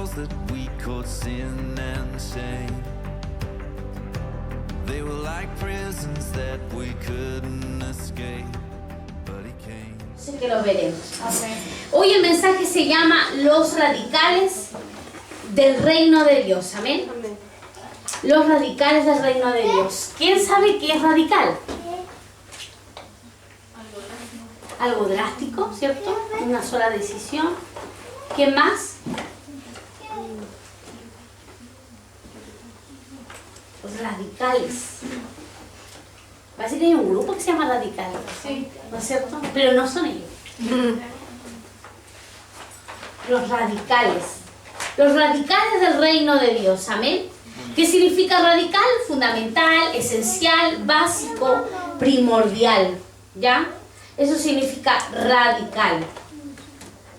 walls that we called sin and shame. They were like prisons that we couldn't escape, but he came. Sé que lo veremos. Hoy el mensaje se llama Los radicales del reino de Dios. Amén. Los radicales del reino de Dios. ¿Quién sabe qué es radical? Algo drástico, ¿cierto? Una sola decisión. ¿Qué más? Los radicales. Parece que hay un grupo que se llama radicales. Sí. ¿No es cierto? Pero no son ellos. Los radicales. Los radicales del reino de Dios. Amén. ¿Qué significa radical? Fundamental, esencial, básico, primordial. ¿Ya? Eso significa radical.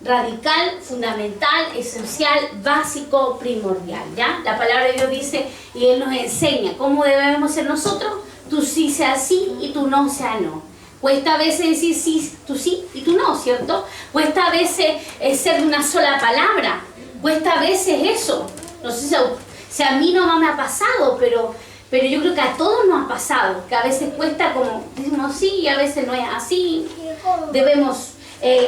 Radical, fundamental, esencial, básico, primordial. ¿Ya? La palabra de Dios dice y Él nos enseña cómo debemos ser nosotros. Tú sí sea sí y tú no sea no. Cuesta a veces decir sí y tú no, ¿cierto? Cuesta a veces ser de una sola palabra. Cuesta a veces eso. No sé si a mí no me ha pasado, pero yo creo que a todos nos ha pasado. Que a veces cuesta como, decimos sí y a veces no es así. Debemos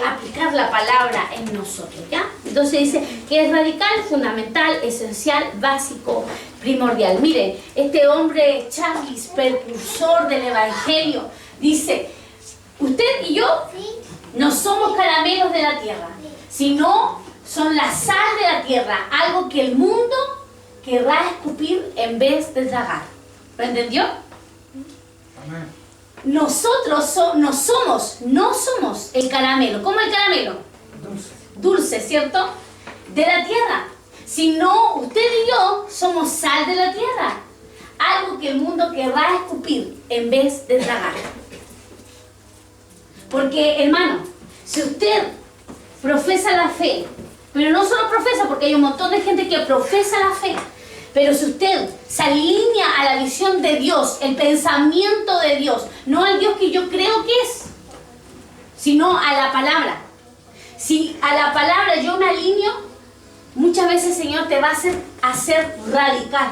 aplicar la palabra en nosotros, ¿ya? Entonces dice que es radical, fundamental, esencial, básico, primordial. Miren, este hombre Charles, precursor del Evangelio, dice, usted y yo no somos caramelos de la tierra, sino son la sal de la tierra, algo que el mundo querrá escupir en vez de tragar. ¿Lo entendió? Amén. Nosotros no somos el caramelo. ¿Cómo el caramelo? Dulce. Dulce, ¿cierto? De la tierra. Sino usted y yo somos sal de la tierra. Algo que el mundo querrá escupir en vez de tragar. Porque, hermano, si usted profesa la fe, pero no solo profesa, porque hay un montón de gente que profesa la fe, pero si usted se alinea a la visión de Dios, el pensamiento de Dios, no al Dios que yo creo que es, sino a la palabra. Si a la palabra yo me alineo, muchas veces el Señor te va a hacer radical.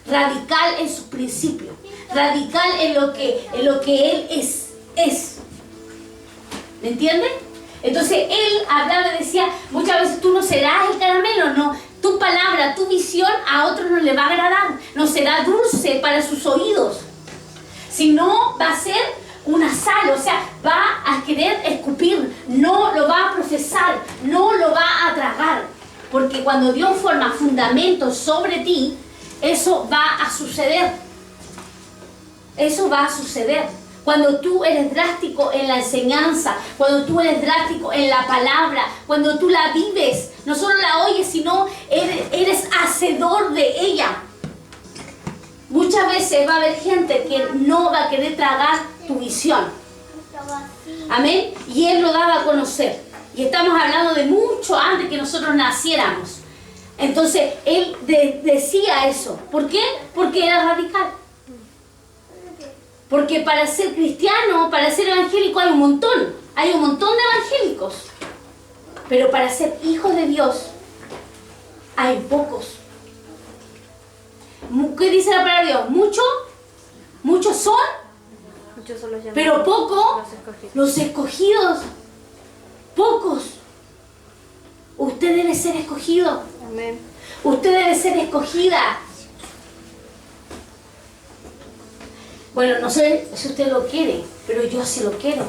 Radical en sus principios. Radical en lo que Él es. ¿Me entienden? Entonces Él hablaba y decía, muchas veces tú no serás el caramelo, no. Tu palabra, tu visión a otros no le va a agradar, no será dulce para sus oídos, sino va a ser una sal, o sea, va a querer escupir, no lo va a profesar, no lo va a tragar, porque cuando Dios forma fundamentos sobre ti, eso va a suceder, eso va a suceder. Cuando tú eres drástico en la enseñanza, cuando tú eres drástico en la palabra, cuando tú la vives, no solo la oyes, sino eres hacedor de ella. Muchas veces va a haber gente que no va a querer tragar tu visión. Amén. Y Él lo daba a conocer. Y estamos hablando de mucho antes que nosotros naciéramos. Entonces, Él decía eso. ¿Por qué? Porque era radical. Porque para ser cristiano, para ser evangélico hay un montón de evangélicos. Pero para ser hijos de Dios hay pocos. ¿Qué dice la palabra de Dios? Muchos son, Muchos son los llamados, pero pocos los escogidos. los escogidos. Pocos. Usted debe ser escogido. Amén. Usted debe ser escogida. Bueno, no sé si usted lo quiere, pero yo sí lo quiero.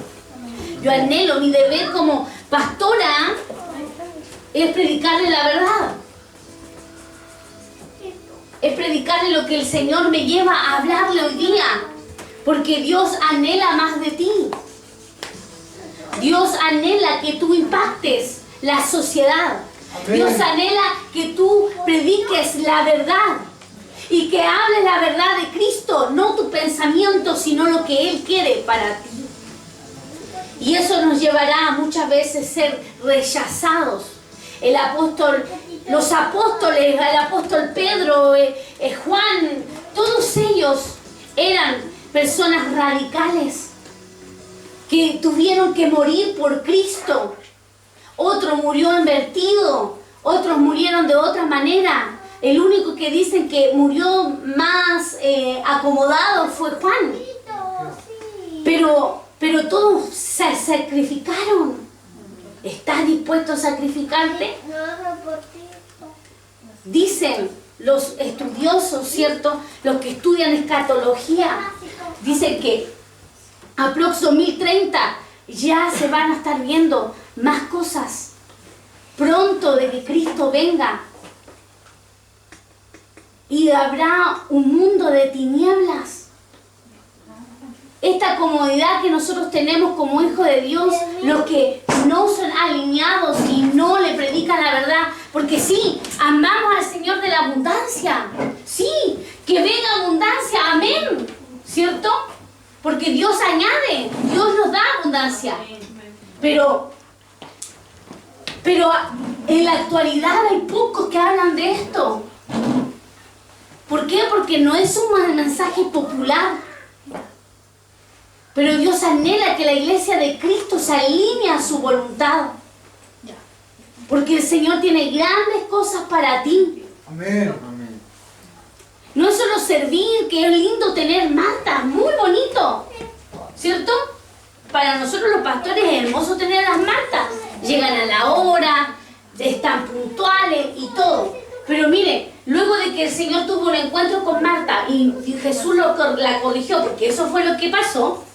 Yo anhelo, mi deber como pastora es predicarle la verdad. Es predicarle lo que el Señor me lleva a hablarle hoy día. Porque Dios anhela más de ti. Dios anhela que tú impactes la sociedad. Amén. Dios anhela que tú prediques la verdad. Y que hables la verdad de Cristo, no tu pensamiento, sino lo que Él quiere para ti. Y eso nos llevará a muchas veces ser rechazados. Los apóstoles, el apóstol Pedro, Juan, todos ellos eran personas radicales que tuvieron que morir por Cristo. Otro murió invertido, otros murieron de otra manera. El único que dicen que murió más acomodado fue Juan. Pero todos se sacrificaron. ¿Estás dispuesto a sacrificarte? Dicen los estudiosos, ¿cierto? Los que estudian escatología, dicen que a próximo 2030 ya se van a estar viendo más cosas. Pronto de que Cristo venga. Y habrá un mundo de tinieblas. Esta comodidad que nosotros tenemos como hijos de Dios, los que no son alineados y no le predican la verdad, porque sí, amamos al Señor de la abundancia, sí, que venga abundancia, amén, ¿cierto? Porque Dios añade, Dios nos da abundancia, pero en la actualidad hay pocos que hablan de esto. ¿Por qué? Porque no es un mensaje popular. Pero Dios anhela que la iglesia de Cristo se alinee a su voluntad. Porque el Señor tiene grandes cosas para ti. Amén. No es solo servir, que es lindo tener Marta, muy bonito, ¿cierto? Para nosotros los pastores es hermoso tener las Martas. Llegan a la hora, están puntuales y todo. Pero mire, luego de que el Señor tuvo un encuentro con Marta y Jesús la corrigió, porque eso fue lo que pasó,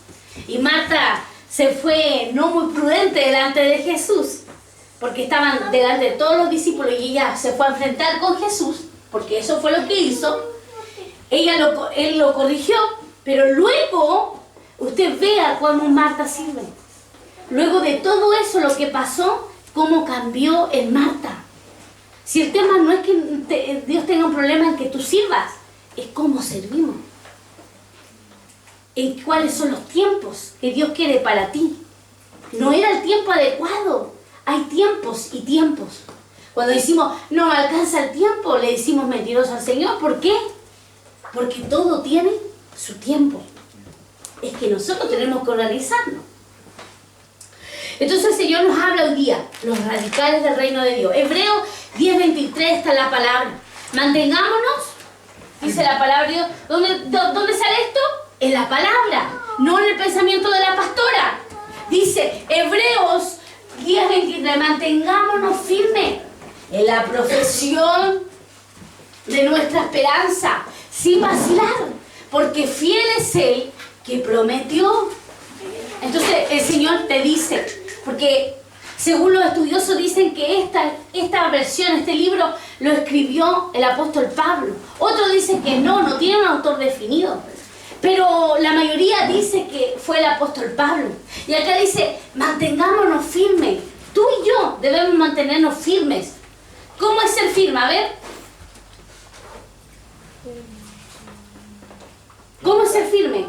y Marta se fue no muy prudente delante de Jesús, porque estaban delante de todos los discípulos y ella se fue a enfrentar con Jesús, porque eso fue lo que hizo. Él lo corrigió, pero luego usted vea cómo Marta sirve. Luego de todo eso, lo que pasó, cómo cambió en Marta. Si el tema no es que Dios tenga un problema en que tú sirvas, es cómo servimos. En cuáles son los tiempos que Dios quiere para ti. No era el tiempo adecuado. Hay tiempos y tiempos. Cuando decimos, no alcanza el tiempo, le decimos mentirosos al Señor. ¿Por qué? Porque todo tiene su tiempo. Es que nosotros tenemos que organizarnos. Entonces el Señor nos habla hoy día, los radicales del reino de Dios. Hebreos 10:23 está la palabra. Mantengámonos, dice la palabra de Dios. ¿Dónde sale esto? En la palabra, no en el pensamiento de la pastora. Dice Hebreos 10:23, mantengámonos firmes en la profesión de nuestra esperanza, sin vacilar, porque fiel es Él que prometió. Entonces el Señor te dice, porque según los estudiosos dicen que esta versión, este libro, lo escribió el apóstol Pablo. Otros dicen que no tiene un autor definido. Pero la mayoría dice que fue el apóstol Pablo. Y acá dice, mantengámonos firmes. Tú y yo debemos mantenernos firmes. ¿Cómo es ser firme? A ver. ¿Cómo es ser firme?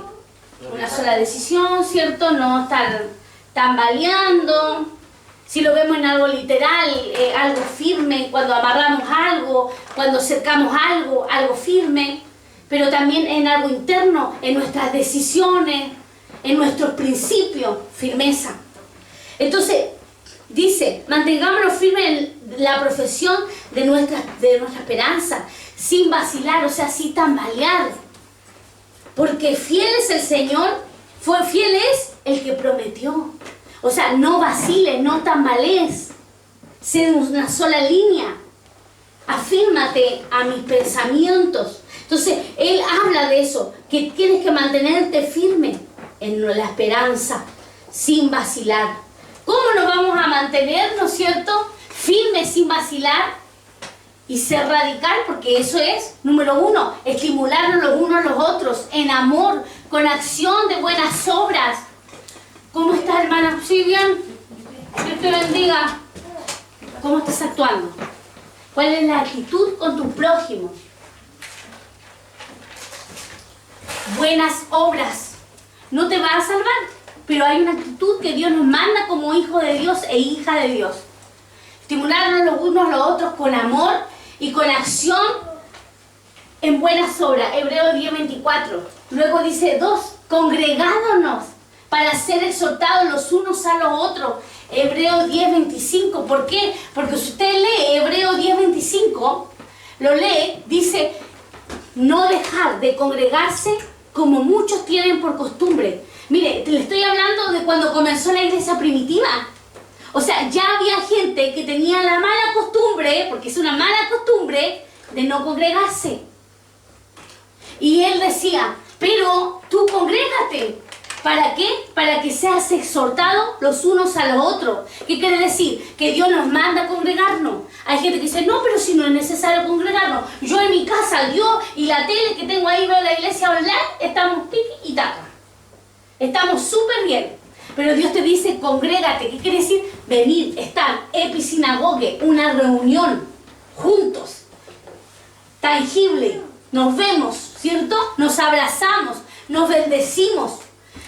Una sola decisión, ¿cierto? No estar tambaleando. Si lo vemos en algo literal, algo firme. Cuando amarramos algo, cuando cercamos algo, algo firme. Pero también en algo interno, en nuestras decisiones, en nuestros principios, firmeza. Entonces, dice, mantengámonos firmes en la profesión de nuestra esperanza, sin vacilar, o sea, sin tambalear. Porque fiel es el Señor, fiel es el que prometió. O sea, no vaciles, no tambalees, sé una sola línea. Afírmate a mis pensamientos. Entonces, Él habla de eso, que tienes que mantenerte firme en la esperanza, sin vacilar. ¿Cómo nos vamos a mantener, no es cierto? Firmes, sin vacilar y ser radical, porque eso es, número uno, estimularnos los unos a los otros, en amor, con acción de buenas obras. ¿Cómo estás, hermana? ¿Sí, bien? Dios te bendiga. ¿Cómo estás actuando? ¿Cuál es la actitud con tu prójimo? Buenas obras. No te va a salvar, pero hay una actitud que Dios nos manda como hijo de Dios e hija de Dios. Estimularnos los unos a los otros con amor y con acción en buenas obras. Hebreos 10:24. Luego dice 2, congregándonos para ser exhortados los unos a los otros. Hebreos 10:25. ¿Por qué? Porque si usted lee Hebreos 10:25, lo lee, dice, no dejar de congregarse como muchos tienen por costumbre. Mire, le estoy hablando de cuando comenzó la iglesia primitiva. O sea, ya había gente que tenía la mala costumbre, porque es una mala costumbre, de no congregarse. Y él decía, pero tú congrégate. ¿Para qué? Para que seas exhortados los unos a los otros. ¿Qué quiere decir? Que Dios nos manda a congregarnos. Hay gente que dice, no, pero si no es necesario congregarnos. Yo en mi casa, Dios y la tele que tengo ahí, veo la iglesia online, estamos piqui y taca. Estamos súper bien. Pero Dios te dice, congrégate. ¿Qué quiere decir? Venir, estar, episinagoge, una reunión, juntos, tangible. Nos vemos, ¿cierto? Nos abrazamos, nos bendecimos,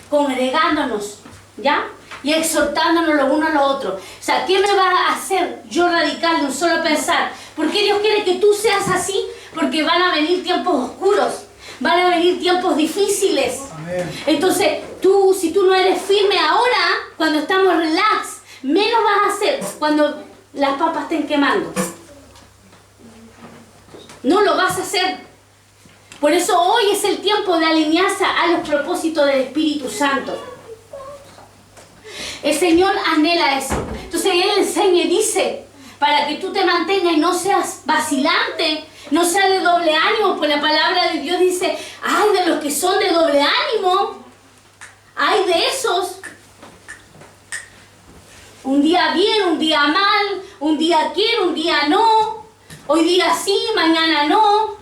congregándonos, ¿ya? Y exhortándonos los unos a los otros. O sea, ¿qué me va a hacer yo radical de un solo pensar? ¿Por qué Dios quiere que tú seas así? Porque van a venir tiempos oscuros, van a venir tiempos difíciles. Amén. Entonces, tú, si tú no eres firme ahora, cuando estamos relax, menos vas a hacer cuando las papas estén quemando. No lo vas a hacer. Por eso hoy es el tiempo de alinearse a los propósitos del Espíritu Santo. El Señor anhela eso. Entonces Él enseña y dice, para que tú te mantengas y no seas vacilante, no seas de doble ánimo, pues la palabra de Dios dice, ay de los que son de doble ánimo, ay de esos. Un día bien, un día mal, un día quiero, un día no, hoy día sí, mañana no.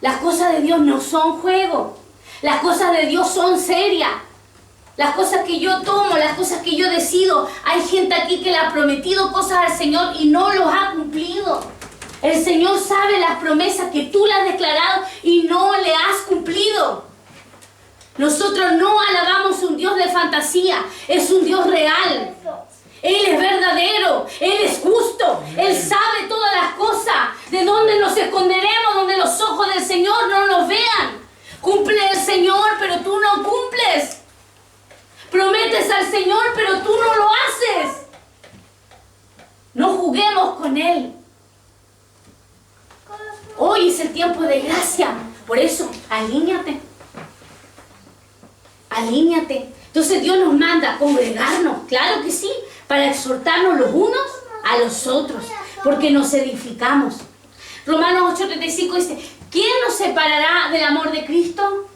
Las cosas de Dios no son juego. Las cosas de Dios son serias. Las cosas que yo tomo, las cosas que yo decido. Hay gente aquí que le ha prometido cosas al Señor y no los ha cumplido. El Señor sabe las promesas que tú le has declarado y no le has cumplido. Nosotros no alabamos un Dios de fantasía. Es un Dios real. Él es verdadero, Él es justo, Él sabe todas las cosas, de dónde nos esconderemos, donde los ojos del Señor no nos vean. Cumple el Señor, pero tú no cumples. Prometes al Señor, pero tú no lo haces. No juguemos con Él. Hoy es el tiempo de gracia, por eso, alíñate. Alíñate. Entonces Dios nos manda a congregarnos, claro que sí, para exhortarnos los unos a los otros, porque nos edificamos. Romanos 8:35 dice, ¿quién nos separará del amor de Cristo?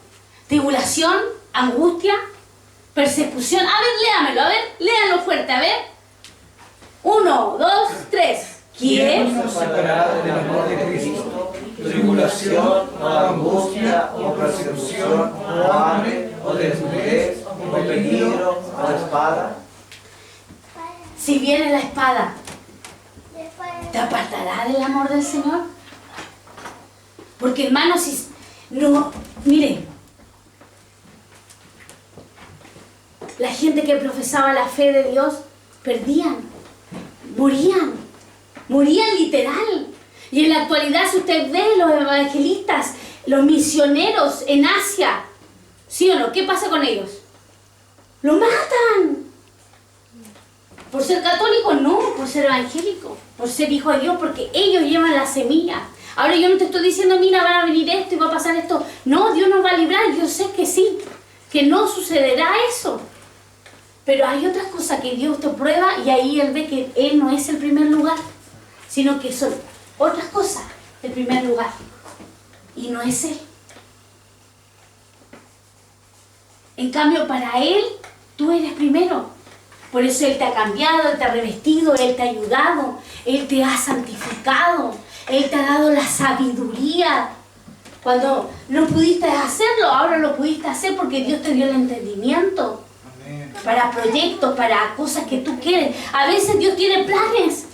¿Tribulación? ¿Angustia? ¿Persecución? A ver, léamelo, a ver, léanlo fuerte, a ver. 1, 2, 3. ¿Quién? Nos separará del amor de Cristo? Tribulación, o angustia, o persecución, o hambre, o desnudez, o peligro, o espada. Si viene la espada, ¿te apartará del amor del Señor? Porque hermanos, si no, miren, la gente que profesaba la fe de Dios perdían, morían literal. Y en la actualidad, si usted ve los evangelistas, los misioneros en Asia, ¿sí o no? ¿Qué pasa con ellos? ¡Lo matan! ¿Por ser católico? No, por ser evangélico, por ser hijo de Dios, porque ellos llevan la semilla. Ahora yo no te estoy diciendo, mira, va a venir esto y va a pasar esto. No, Dios nos va a librar, yo sé que sí, que no sucederá eso. Pero hay otras cosas que Dios te prueba y ahí Él ve que Él no es el primer lugar, sino que son otras cosas el primer lugar. Y no es Él. En cambio, para Él, tú eres primero. Por eso Él te ha cambiado, Él te ha revestido, Él te ha ayudado, Él te ha santificado, Él te ha dado la sabiduría. Cuando no pudiste hacerlo, ahora lo pudiste hacer porque Dios te dio el entendimiento. Amén. Para proyectos, para cosas que tú quieres. A veces Dios tiene planes.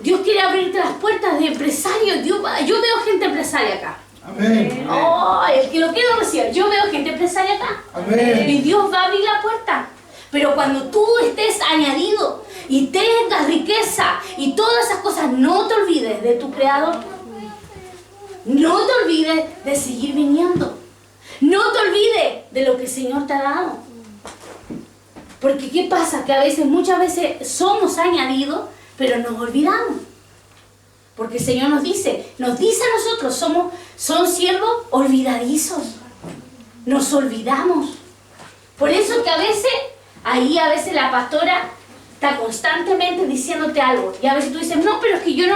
Dios quiere abrirte las puertas de empresario. Yo veo gente empresaria acá. Amén. Oh, el que lo quiera recibir. Yo veo gente empresaria acá. Amén. Y Dios va a abrir la puerta. Pero cuando tú estés añadido y tengas riqueza y todas esas cosas, no te olvides de tu Creador. No te olvides de seguir viniendo. No te olvides de lo que el Señor te ha dado. Porque ¿qué pasa? Que a veces, muchas veces somos añadidos, pero nos olvidamos. Porque el Señor nos dice a nosotros, son siervos olvidadizos. Nos olvidamos. Por eso que a veces la pastora está constantemente diciéndote algo. Y a veces tú dices, no, pero es que yo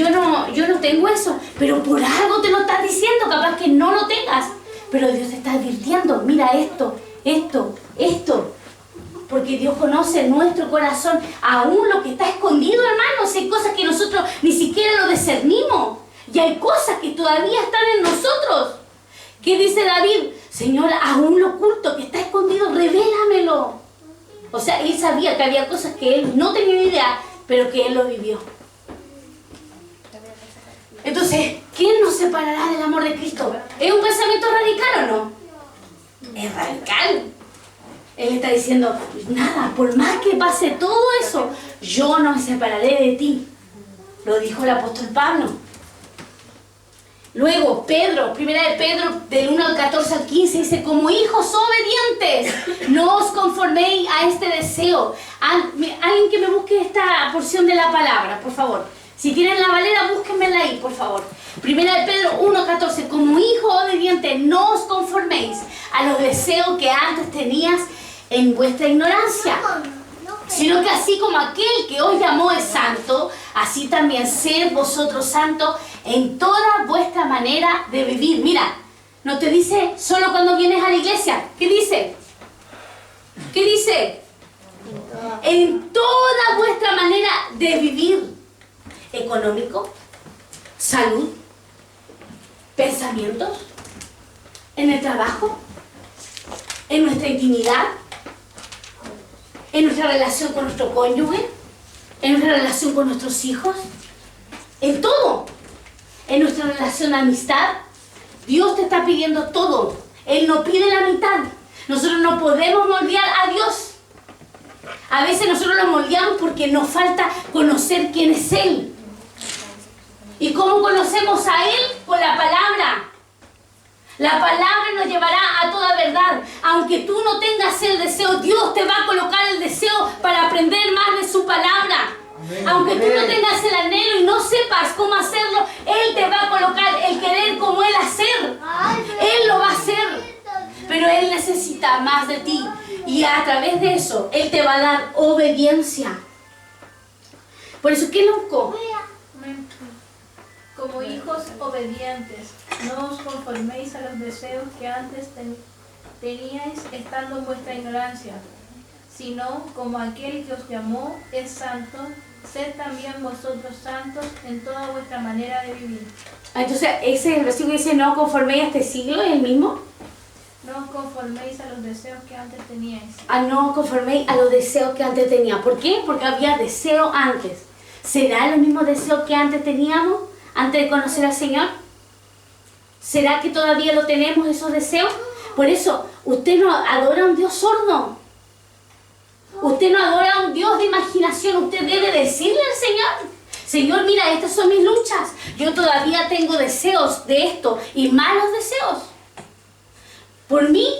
no tengo eso. Pero por algo te lo estás diciendo, capaz que no lo tengas. Pero Dios te está advirtiendo, mira esto. Porque Dios conoce nuestro corazón, aún lo que está escondido, hermanos. Hay cosas que nosotros ni siquiera lo discernimos. Y hay cosas que todavía están en nosotros. ¿Qué dice David? Señor, aún lo oculto que está escondido, revélamelo. O sea, él sabía que había cosas que él no tenía ni idea, pero que él lo vivió. Entonces, ¿quién nos separará del amor de Cristo? ¿Es un pensamiento radical o no? Es radical. Él está diciendo, nada, por más que pase todo eso, yo no me separaré de ti. Lo dijo el apóstol Pablo. Luego, Pedro, primera de Pedro, del 1 al 14 al 15, dice, como hijos obedientes, no os conforméis a este deseo. Alguien que me busque esta porción de la palabra, por favor. Si tienen la Valera, búsquenmela ahí, por favor. Primera de Pedro 1, 14, como hijos obedientes, no os conforméis a los deseos que antes tenías en vuestra ignorancia, sino que así como aquel que os llamó es santo, así también sed vosotros santos en toda vuestra manera de vivir. Mira, no te dice solo cuando vienes a la iglesia. ¿Qué dice? ¿Qué dice? En toda vuestra manera de vivir. Económico, salud, pensamientos, en el trabajo, en nuestra intimidad, en nuestra relación con nuestro cónyuge, en nuestra relación con nuestros hijos, en todo, en nuestra relación de amistad. Dios te está pidiendo todo. Él no pide la mitad. Nosotros no podemos moldear a Dios. A veces nosotros lo moldeamos porque nos falta conocer quién es Él. ¿Y cómo conocemos a Él? Con la palabra. La palabra nos llevará a toda verdad. Aunque tú no tengas el deseo, Dios te va a colocar el deseo para aprender más de su palabra. Amén. Aunque tú no tengas el anhelo y no sepas cómo hacerlo, Él te va a colocar el querer como Él hacer. Él lo va a hacer. Pero Él necesita más de ti. Y a través de eso, Él te va a dar obediencia. Por eso, ¿qué loco? Como hijos obedientes, no os conforméis a los deseos que antes teníais estando en vuestra ignorancia, sino como aquel que os llamó es santo, sed también vosotros santos en toda vuestra manera de vivir. Entonces, ese versículo dice, no conforméis a este siglo, ¿es el mismo? No os conforméis a los deseos que antes teníais. No conforméis a los deseos que antes tenía. ¿Por qué? Porque había deseo antes. ¿Será los mismos deseos que antes teníamos? Antes de conocer al Señor. ¿Será que todavía lo tenemos, esos deseos? Por eso, usted no adora a un Dios sordo. Usted no adora a un Dios de imaginación. Usted debe decirle al Señor, Señor, mira, estas son mis luchas. Yo todavía tengo deseos de esto y malos deseos. Por mí,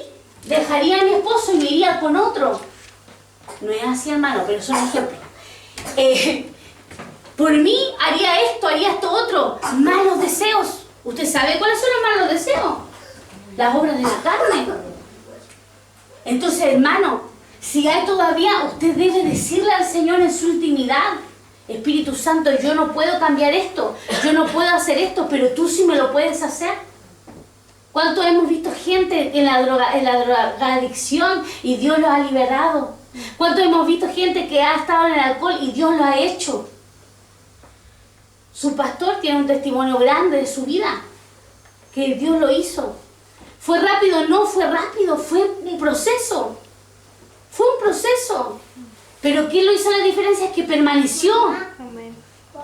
dejaría a mi esposo y me iría con otro. No es así, hermano, pero son ejemplos. Por mí, haría esto otro. Malos deseos. ¿Usted sabe cuáles son los malos deseos? Las obras de la carne. Entonces, hermano, si hay todavía, usted debe decirle al Señor en su intimidad, Espíritu Santo, yo no puedo cambiar esto, yo no puedo hacer esto, pero tú sí me lo puedes hacer. ¿Cuánto hemos visto gente en la drogadicción y Dios los ha liberado? ¿Cuánto hemos visto gente que ha estado en el alcohol y Dios lo ha hecho? Su pastor tiene un testimonio grande de su vida, que Dios lo hizo. ¿Fue rápido? No fue rápido, fue un proceso. Fue un proceso. Pero ¿quién lo hizo la diferencia? Es que permaneció.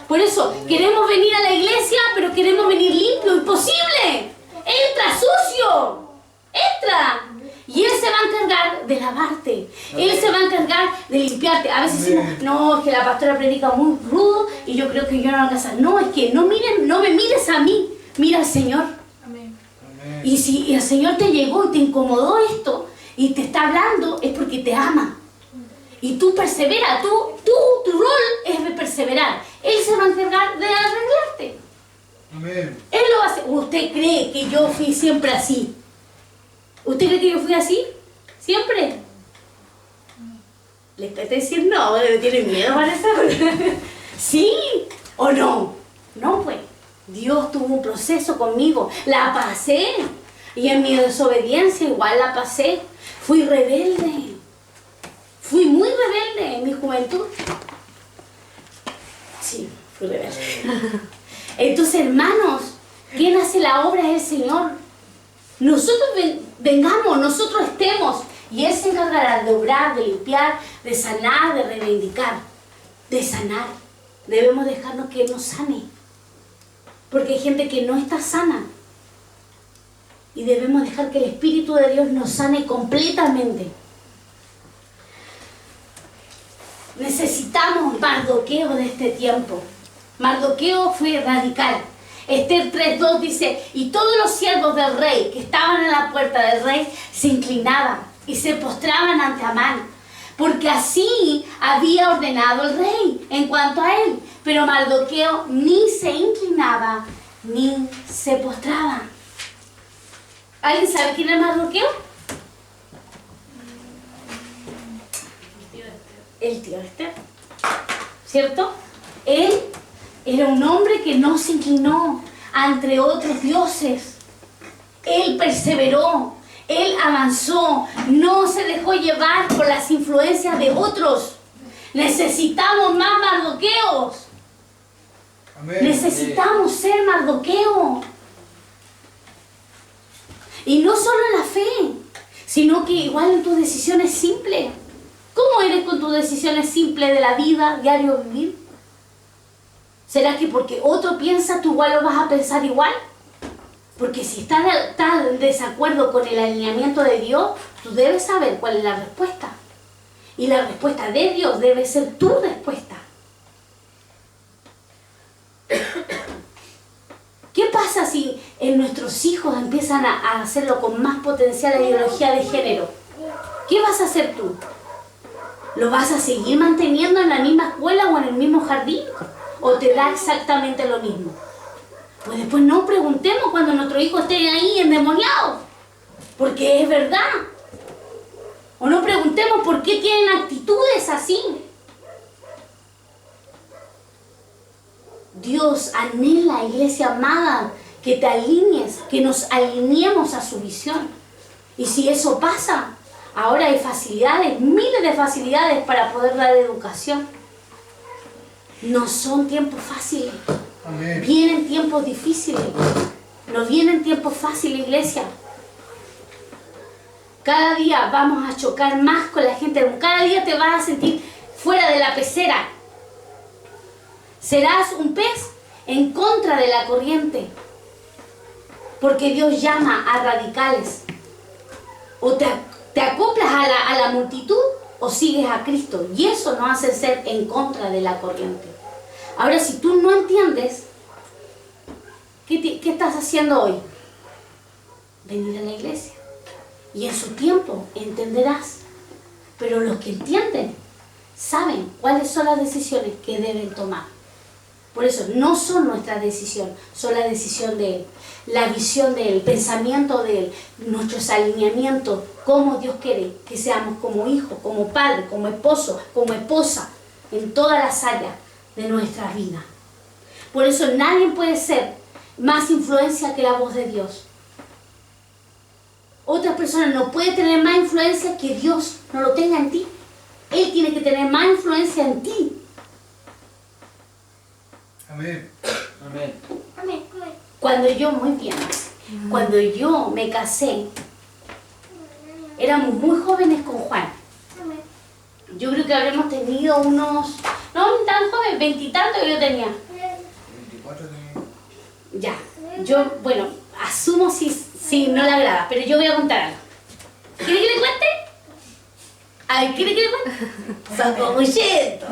Por eso, queremos venir a la iglesia, pero queremos venir limpio. ¡Imposible! ¡Entra sucio! ¡Entra! Y Él se va a encargar de lavarte. Él se va a encargar de limpiarte. A veces decimos, no, es que la pastora predica muy rudo y yo creo que yo no alcanzo. No, es que no me mires a mí, mira al Señor. Amén. Y si el Señor te llegó y te incomodó esto y te está hablando, es porque te ama. Y tú persevera, tu rol es de perseverar. Él se va a encargar de arreglarte. Amén. Él lo va a hacer. ¿Usted cree que yo fui siempre así? ¿Usted cree que yo fui así? ¿Siempre? Le está diciendo no, le tiene miedo a eso. ¿Sí o no? No, pues. Dios tuvo un proceso conmigo. La pasé. Y en mi desobediencia igual la pasé. Fui rebelde. Fui muy rebelde en mi juventud. Sí, fui rebelde. Entonces, hermanos, ¿quién hace la obra es el Señor? Nosotros vengamos, nosotros estemos. Y Él se encargará de obrar, de limpiar, de sanar, de reivindicar, de sanar. Debemos dejarnos que Él nos sane. Porque hay gente que no está sana. Y debemos dejar que el Espíritu de Dios nos sane completamente. Necesitamos Mardoqueo de este tiempo. Mardoqueo fue radical. Esther 3:2 dice, y todos los siervos del rey que estaban en la puerta del rey se inclinaban y se postraban ante Amán, porque así había ordenado el rey en cuanto a él. Pero Mardoqueo ni se inclinaba ni se postraba. ¿Alguien sabe quién es Mardoqueo? El tío Esther, ¿cierto? Él era un hombre que no se inclinó ante otros dioses. Él perseveró, él avanzó, no se dejó llevar por las influencias de otros. Necesitamos más Mardoqueos. Amén. Necesitamos ser Mardoqueo. Y no solo en la fe, sino que igual en tus decisiones simples. ¿Cómo eres con tus decisiones simples de la vida, diario vivir? ¿Será que porque otro piensa, tú igual lo vas a pensar igual? Porque si estás en desacuerdo con el alineamiento de Dios, tú debes saber cuál es la respuesta. Y la respuesta de Dios debe ser tu respuesta. ¿Qué pasa si nuestros hijos empiezan a hacerlo con más potencial la ideología de género? ¿Qué vas a hacer tú? ¿Lo vas a seguir manteniendo en la misma escuela o en el mismo jardín? ¿O te da exactamente lo mismo? Pues después no preguntemos cuando nuestro hijo esté ahí endemoniado, porque es verdad. O no preguntemos por qué tienen actitudes así. Dios anhela, iglesia amada, que te alinees, que nos alineemos a su visión. Y si eso pasa, ahora hay facilidades, miles de facilidades para poder dar educación. No son tiempos fáciles. Amén. Vienen tiempos difíciles. No vienen tiempos fáciles, iglesia. Cada día vamos a chocar más con la gente. Cada día te vas a sentir fuera de la pecera. Serás un pez en contra de la corriente. Porque Dios llama a radicales. O te acoplas a la multitud o sigues a Cristo. Y eso nos hace ser en contra de la corriente. Ahora, si tú no entiendes, ¿qué estás haciendo hoy? Venir a la iglesia. Y en su tiempo entenderás. Pero los que entienden saben cuáles son las decisiones que deben tomar. Por eso no son nuestra decisión, son la decisión de Él, la visión de Él, el pensamiento de Él, nuestros alineamientos, cómo Dios quiere que seamos como hijos, como padre, como esposo, como esposa, en todas las áreas de nuestra vida. Por eso nadie puede ser más influencia que la voz de Dios. Otra persona no puede tener más influencia que Dios no lo tenga en ti. Él tiene que tener más influencia en ti. Amén. Amén. Cuando yo me casé, éramos muy jóvenes con Juan. Yo creo que habremos tenido unos, no tan jóvenes, 20 y tantos que yo tenía. 24 tenía. Ya, yo, bueno, asumo si no le agrada, pero yo voy a contar algo. ¿Quiere que le cuente? Ay, ¿quiere que le cuente? Son como chetos.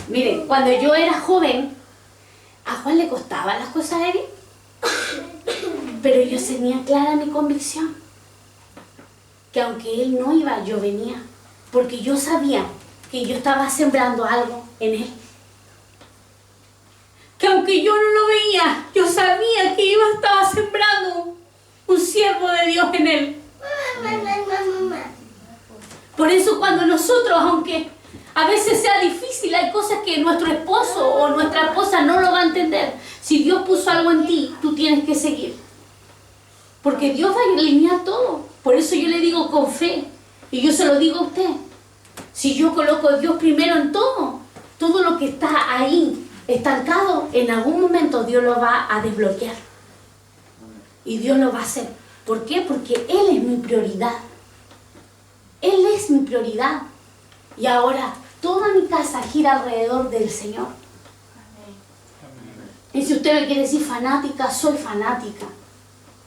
Miren, cuando yo era joven, a Juan le costaban las cosas de él. Pero yo tenía clara mi convicción, que aunque él no iba, yo venía, porque yo sabía que yo estaba sembrando algo en él. Que aunque yo no lo veía, yo sabía que estaba sembrando un siervo de Dios en él. Por eso cuando nosotros, aunque a veces sea difícil, hay cosas que nuestro esposo o nuestra esposa no lo va a entender. Si Dios puso algo en ti, tú tienes que seguir. Porque Dios va a alinear todo. Por eso yo le digo con fe. Y yo se lo digo a usted. Si yo coloco a Dios primero en todo, todo lo que está ahí estancado, en algún momento Dios lo va a desbloquear. Y Dios lo va a hacer. ¿Por qué? Porque Él es mi prioridad. Él es mi prioridad. Y ahora toda mi casa gira alrededor del Señor. Y si usted me quiere decir fanática, soy fanática.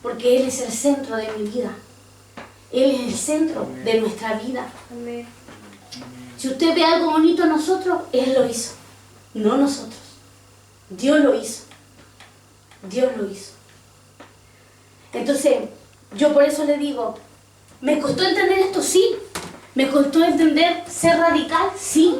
Porque Él es el centro de mi vida. Él es el centro de nuestra vida. Si usted ve algo bonito en nosotros, Él lo hizo. No nosotros. Dios lo hizo. Dios lo hizo. Entonces, yo por eso le digo, ¿me costó entender esto? Sí. ¿Me costó entender ser radical? Sí.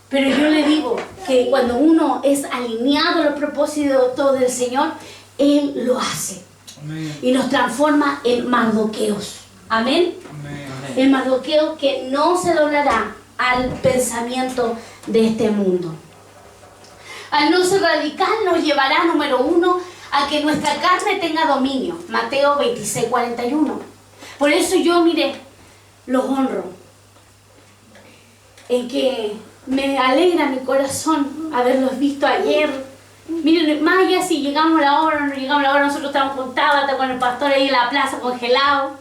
Pero yo le digo que cuando uno es alineado a los propósitos del Señor, Él lo hace. Amén. Y nos transforma en Mardoqueos. Amén. Amén. El Mardoqueo que no se doblará al pensamiento de este mundo. Al no ser radical nos llevará, número 1, a que nuestra carne tenga dominio. Mateo 26:41. Por eso yo, mire, los honro. En que me alegra mi corazón haberlos visto ayer. Miren, más allá si llegamos a la hora o no llegamos a la hora, nosotros estamos con Tabata, con el pastor ahí en la plaza congelado.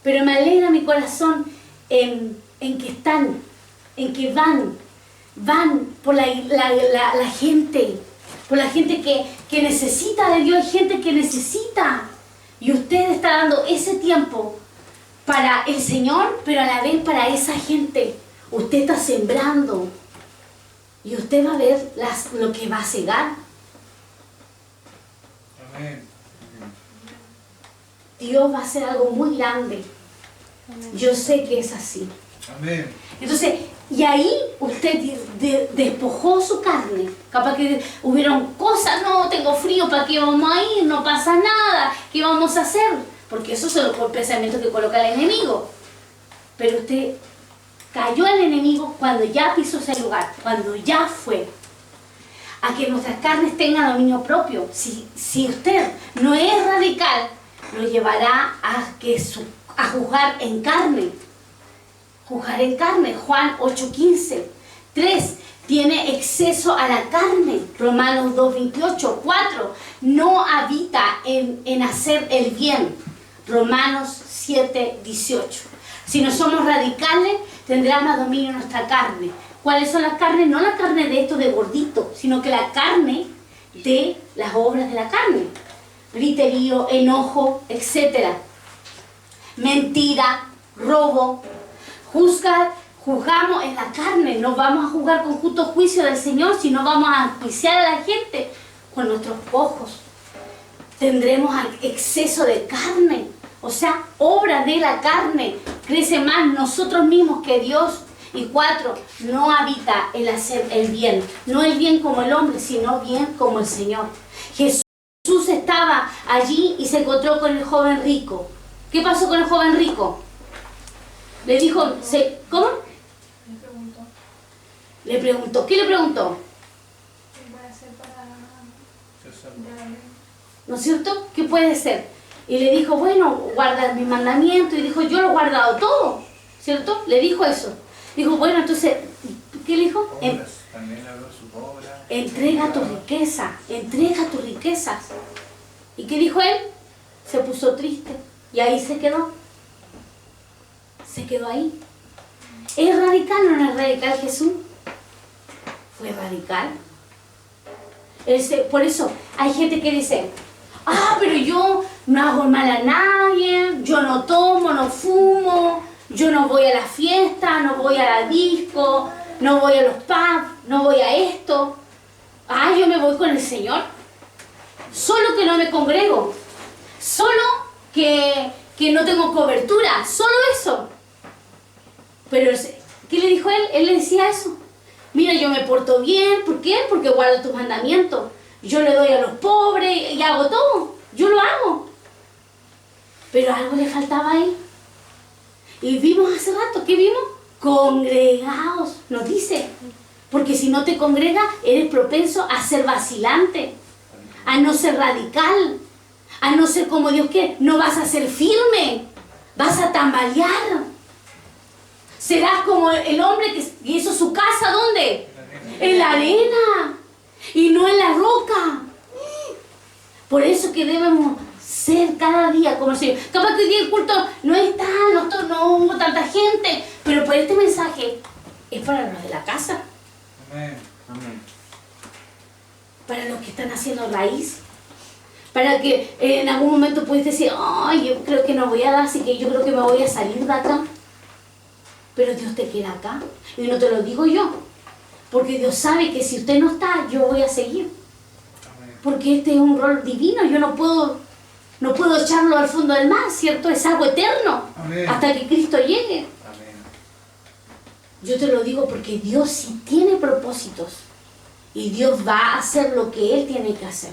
Pero me alegra mi corazón en que están, en que van por la gente, por la gente que necesita de Dios, gente que necesita. Y usted está dando ese tiempo para el Señor, pero a la vez para esa gente. Usted está sembrando y usted va a ver lo que va a cegar. Amén. Dios va a hacer algo muy grande. Yo sé que es así. Amén. Entonces, y ahí usted despojó su carne. Capaz que hubieron cosas, no, tengo frío, ¿para qué vamos a ir? No pasa nada, ¿qué vamos a hacer? Porque esos son los pensamientos que coloca el enemigo. Pero usted cayó al enemigo cuando ya pisó ese lugar, cuando ya fue. A que nuestras carnes tengan dominio propio. Si usted no es radical, lo llevará a juzgar en carne. Juzgar en carne. Juan 8:15. 3. Tiene exceso a la carne. Romanos 2:28. 4. No habita en hacer el bien. Romanos 7:18. Si no somos radicales, tendrá más dominio en nuestra carne. ¿Cuáles son las carnes? No la carne de esto de gordito, sino que la carne de las obras de la carne. Griterío, enojo, etc. Mentira, robo. Juzgamos en la carne. No vamos a juzgar con justo juicio del Señor, sino vamos a juiciar a la gente con nuestros ojos. Tendremos exceso de carne. O sea, obra de la carne. Crece más nosotros mismos que Dios. Y 4, no habita el hacer el bien. No el bien como el hombre, sino bien como el Señor. Jesús estaba allí y se encontró con el joven rico. ¿Qué pasó con el joven rico? Le dijo, ¿cómo? Le preguntó. ¿Qué le preguntó? ¿Qué voy a hacer para ¿No es cierto? ¿Qué puede ser? Y le dijo, bueno, guarda mi mandamiento. Y dijo, yo lo he guardado todo. ¿Cierto? Le dijo eso. Dijo, bueno, entonces, ¿qué le dijo? Obras. También habló sus obras. Entrega tu riqueza, entrega tus riquezas. ¿Y qué dijo él? Se puso triste y ahí se quedó. Se quedó ahí. ¿Es radical o no es radical Jesús? Fue radical. Por eso hay gente que dice, pero yo no hago mal a nadie, yo no tomo, no fumo, yo no voy a la fiesta, no voy a la disco, no voy a los pubs, no voy a esto. Yo me voy con el Señor. Solo que no me congrego. solo que no tengo cobertura, solo eso. Pero, ¿qué le dijo él? Él le decía eso. Mira, yo me porto bien, ¿por qué? Porque guardo tus mandamientos. Yo le doy a los pobres y hago todo, yo lo hago. Pero algo le faltaba a él. Y vimos hace rato, ¿qué vimos? Congregaos, nos dice. Porque si no te congregas, eres propenso a ser vacilante, a no ser radical, a no ser como Dios quiere. No vas a ser firme, vas a tambalear. Serás como el hombre que hizo su casa, ¿dónde? En la arena y no en la roca. Por eso que debemos ser cada día como el Señor. Capaz que hoy día el culto no está, no hubo tanta gente, pero por este mensaje es para los de la casa, Amén. Amén. para los que están haciendo raíz, para que en algún momento puedes decir, ay, yo creo que no voy a dar, así que yo creo que me voy a salir de acá. Pero Dios te quiere acá, y no te lo digo yo, porque Dios sabe que si usted no está, yo voy a seguir. Amén. Porque este es un rol divino, yo no puedo echarlo al fondo del mar, ¿cierto? Es algo eterno, Amén. hasta que Cristo llegue. Amén. Yo te lo digo porque Dios sí tiene propósitos, y Dios va a hacer lo que Él tiene que hacer.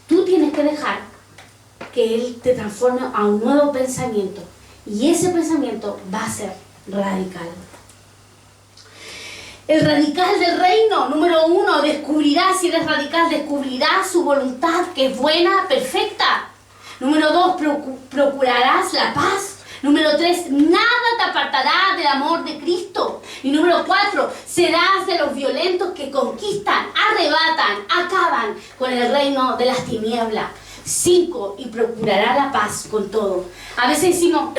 Tú tienes que dejar que Él te transforme a un nuevo pensamiento, y ese pensamiento va a ser radical. El radical del reino, número 1, descubrirá, si eres radical, descubrirá su voluntad, que es buena, perfecta. Número 2, procurarás la paz. Número 3, nada te apartará del amor de Cristo. Y número 4, serás de los violentos que conquistan, arrebatan, acaban con el reino de las tinieblas. 5, y procurará la paz con todo. A veces decimos,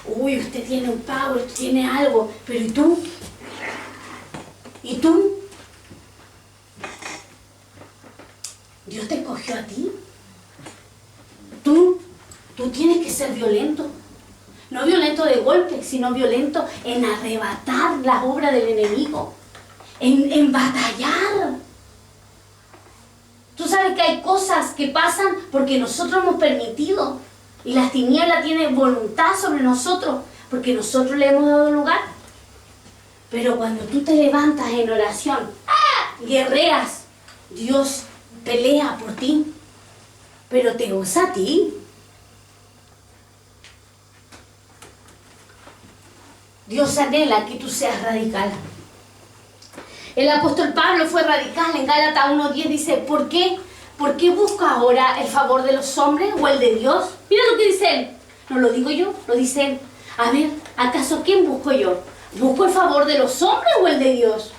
uy, usted tiene un power, usted tiene algo, pero ¿y tú? ¿Y tú? Dios te escogió a ti. Tú tienes que ser violento. No violento de golpe, sino violento en arrebatar las obras del enemigo. En batallar. Tú sabes que hay cosas que pasan porque nosotros hemos permitido. Y las tinieblas tienen voluntad sobre nosotros porque nosotros le hemos dado lugar. Pero cuando tú te levantas en oración, guerreas, Dios pelea por ti, pero te usa a ti. Dios anhela que tú seas radical. El apóstol Pablo fue radical. En Gálatas 1:10 dice, ¿por qué busca ahora el favor de los hombres o el de Dios? Mira lo que dice él. No lo digo yo, lo dice él. A ver, ¿acaso quién busco yo? ¿Busco el favor de los hombres o el de Dios?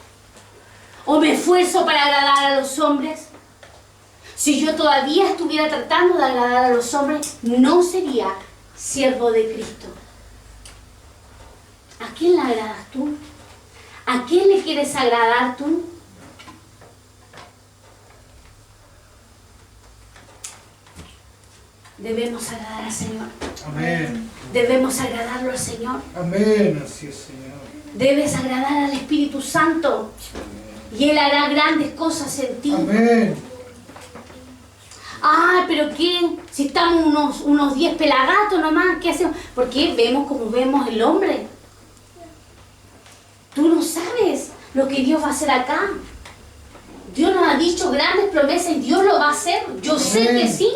¿O me esfuerzo para agradar a los hombres? Si yo todavía estuviera tratando de agradar a los hombres, no sería siervo de Cristo. ¿A quién le agradas tú? ¿A quién le quieres agradar tú? Debemos agradar al Señor. Amén. Debemos agradarlo al Señor. Amén. Así es, Señor. Debes agradar al Espíritu Santo. Y Él hará grandes cosas en ti. Amén. Ah, pero ¿qué? Si estamos unos 10 pelagatos nomás, ¿qué hacemos? Porque vemos como vemos el hombre. Tú no sabes lo que Dios va a hacer acá. Dios nos ha dicho grandes promesas y Dios lo va a hacer. Yo sé que sí.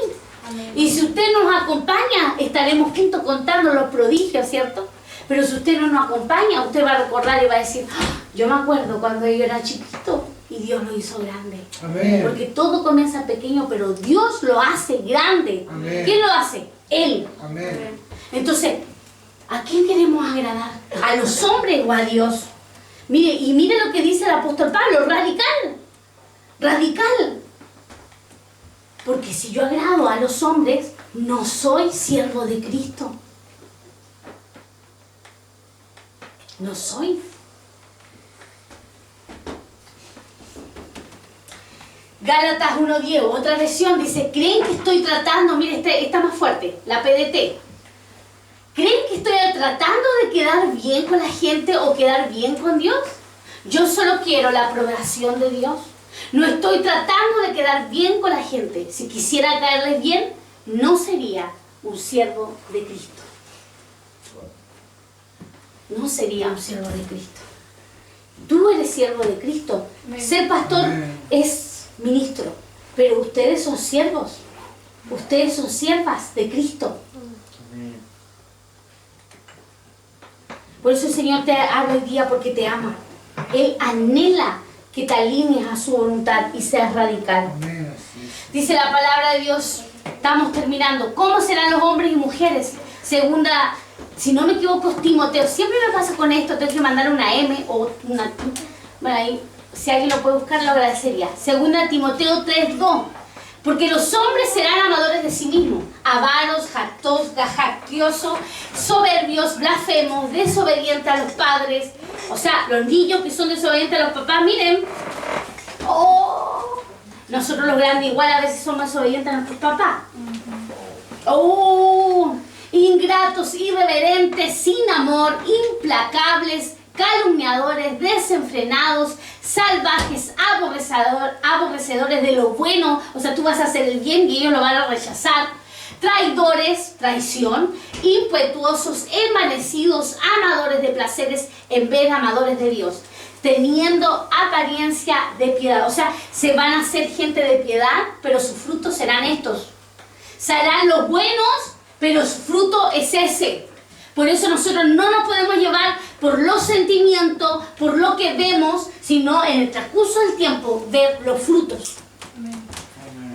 Amén. Y si usted nos acompaña, estaremos juntos contando los prodigios, ¿cierto? Pero si usted no nos acompaña, usted va a recordar y va a decir, "Ah, yo me acuerdo cuando yo era chiquito y Dios lo hizo grande". Amén. Porque todo comienza pequeño, pero Dios lo hace grande. Amén. ¿Quién lo hace? Él. Amén. Entonces, ¿a quién queremos agradar? ¿A los hombres o a Dios? Mire, y mire lo que dice el apóstol Pablo, radical. Radical. Porque si yo agrado a los hombres, no soy siervo de Cristo. No soy. Gálatas 1:10, otra versión, dice, ¿creen que estoy tratando? Mire, está más fuerte, la PDT. ¿Creen que estoy tratando de quedar bien con la gente o quedar bien con Dios? Yo solo quiero la aprobación de Dios. No estoy tratando de quedar bien con la gente. Si quisiera caerles bien, no sería un siervo de Cristo. No sería un siervo de Cristo. Tú eres siervo de Cristo. Ser pastor es ministro, pero ustedes son siervos. Ustedes son siervas de Cristo. Por eso el Señor te habla hoy día, porque te ama. Él anhela que te alinees a su voluntad y seas radical. Amén, así es. Dice la palabra de Dios, estamos terminando. ¿Cómo serán los hombres y mujeres? Segunda, si no me equivoco, es Timoteo. Siempre me pasa con esto, tengo que mandar una M o una... Bueno, ahí, si alguien lo puede buscar, lo agradecería. Segunda Timoteo 3:2. Porque los hombres serán amadores de sí mismos, avaros, jactiosos, soberbios, blasfemos, desobedientes a los padres. O sea, los niños que son desobedientes a los papás, miren. Oh, nosotros los grandes igual a veces somos desobedientes a nuestros papás. Oh, ingratos, irreverentes, sin amor, implacables, calumniadores, desenfrenados, salvajes, aborrecedores de lo bueno. O sea, tú vas a hacer el bien y ellos lo van a rechazar. Traidores, traición, impetuosos, envanecidos, amadores de placeres en vez de amadores de Dios, teniendo apariencia de piedad. O sea, se van a hacer gente de piedad, pero sus frutos serán estos. Serán los buenos, pero su fruto es ese. Por eso nosotros no nos podemos llevar por los sentimientos, por lo que vemos, sino en el transcurso del tiempo ver los frutos.